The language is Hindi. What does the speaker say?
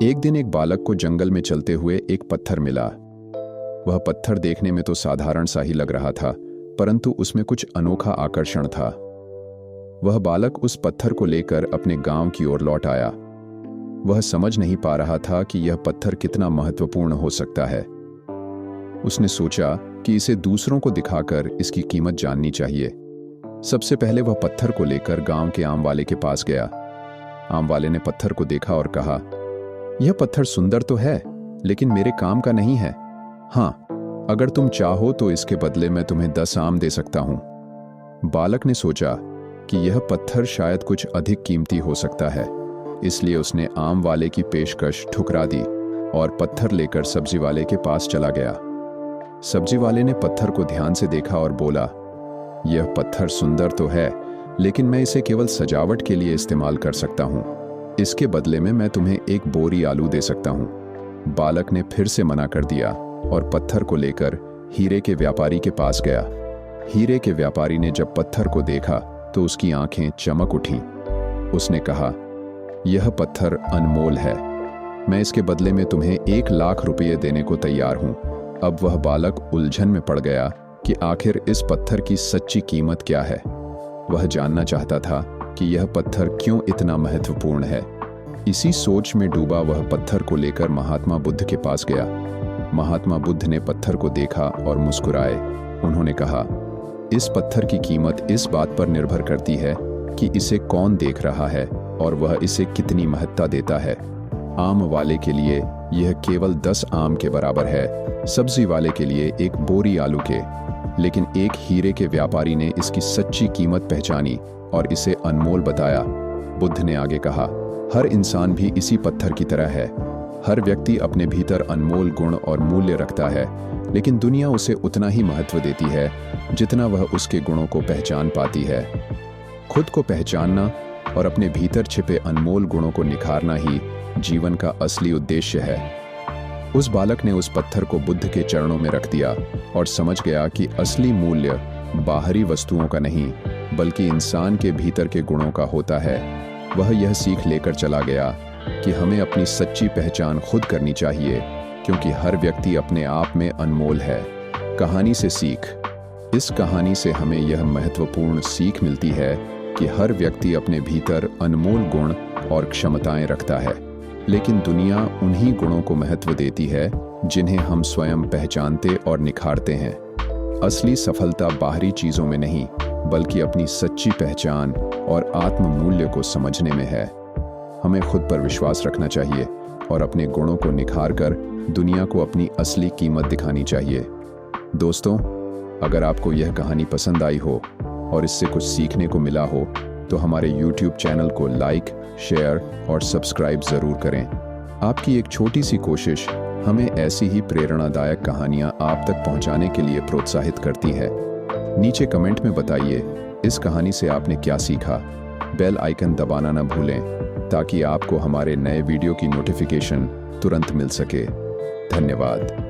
एक दिन एक बालक को जंगल में चलते हुए एक पत्थर मिला। वह पत्थर देखने में तो साधारण सा ही लग रहा था, परंतु उसमें कुछ अनोखा आकर्षण था। वह बालक उस पत्थर को लेकर अपने गांव की ओर लौट आया। वह समझ नहीं पा रहा था कि यह पत्थर कितना महत्वपूर्ण हो सकता है। उसने सोचा कि इसे दूसरों को दिखाकर इसकी कीमत जाननी चाहिए। सबसे पहले वह पत्थर को लेकर गांव के आम वाले के पास गया। आम वाले ने पत्थर को देखा और कहा, यह पत्थर सुंदर तो है, लेकिन मेरे काम का नहीं है। हाँ, अगर तुम चाहो तो इसके बदले मैं तुम्हें 10 आम दे सकता हूं। बालक ने सोचा कि यह पत्थर शायद कुछ अधिक कीमती हो सकता है, इसलिए उसने आम वाले की पेशकश ठुकरा दी और पत्थर लेकर सब्जी वाले के पास चला गया। सब्जी वाले ने पत्थर को ध्यान से देखा और बोला, यह पत्थर सुंदर तो है, लेकिन मैं इसे केवल सजावट के लिए इस्तेमाल कर सकता हूं। इसके बदले में मैं तुम्हें एक बोरी आलू दे सकता हूं। बालक ने फिर से मना कर दिया और पत्थर को लेकर हीरे के व्यापारी के पास गया। हीरे के व्यापारी ने जब पत्थर को देखा तो उसकी आंखें चमक उठीं। उसने कहा, यह पत्थर अनमोल है, मैं इसके बदले में तुम्हें 1 लाख रुपये देने को तैयार हूं। अब वह बालक उलझन में पड़ गया कि आखिर इस पत्थर की सच्ची कीमत क्या है। वह जानना चाहता था कि यह पत्थर क्यों इतना महत्वपूर्ण है। इसी सोच में डूबा वह पत्थर को लेकर महात्मा बुद्ध के पास गया। महात्मा बुद्ध ने पत्थर को देखा और मुस्कुराए। उन्होंने कहा, इस पत्थर की कीमत इस बात पर निर्भर करती है कि इसे कौन देख रहा है और वह इसे कितनी महत्ता देता है। आम वाले के लिए यह केवल 10 आम के बराबर है, सब्जी वाले के लिए एक बोरी आलू के, लेकिन एक हीरे के व्यापारी ने इसकी सच्ची कीमत पहचानी और इसे अनमोल बताया। बुद्ध ने आगे कहा, हर इंसान भी इसी पत्थर की तरह है। हर व्यक्ति अपने भीतर अनमोल गुण और मूल्य रखता है, लेकिन दुनिया उसे उतना ही महत्व देती है जितना वह उसके गुणों को पहचान पाती है। खुद को पहचानना और अपने भीतर छिपे अनमोल गुणों को निखारना ही जीवन का असली उद्देश्य है। उस बालक ने उस पत्थर को बुद्ध के चरणों में रख दिया और समझ गया कि असली मूल्य बाहरी वस्तुओं का नहीं, बल्कि इंसान के भीतर के गुणों का होता है। वह यह सीख लेकर चला गया कि हमें अपनी सच्ची पहचान खुद करनी चाहिए, क्योंकि हर व्यक्ति अपने आप में अनमोल है। कहानी से सीख। इस कहानी से हमें यह महत्वपूर्ण सीख मिलती है कि हर व्यक्ति अपने भीतर अनमोल गुण और क्षमताएं रखता है, लेकिन दुनिया उन्हीं गुणों को महत्व देती है जिन्हें हम स्वयं पहचानते और निखारते हैं। असली सफलता बाहरी चीजों में नहीं, बल्कि अपनी सच्ची पहचान और आत्म मूल्य को समझने में है। हमें खुद पर विश्वास रखना चाहिए और अपने गुणों को निखार कर दुनिया को अपनी असली कीमत दिखानी चाहिए। दोस्तों, अगर आपको यह कहानी पसंद आई हो और इससे कुछ सीखने को मिला हो, तो हमारे YouTube चैनल को लाइक, शेयर और सब्सक्राइब जरूर करें। आपकी एक छोटी सी कोशिश हमें ऐसी ही प्रेरणादायक कहानियां आप तक पहुंचाने के लिए प्रोत्साहित करती है। नीचे कमेंट में बताइए इस कहानी से आपने क्या सीखा। बेल आइकन दबाना न भूलें ताकि आपको हमारे नए वीडियो की नोटिफिकेशन तुरंत मिल सके। धन्यवाद।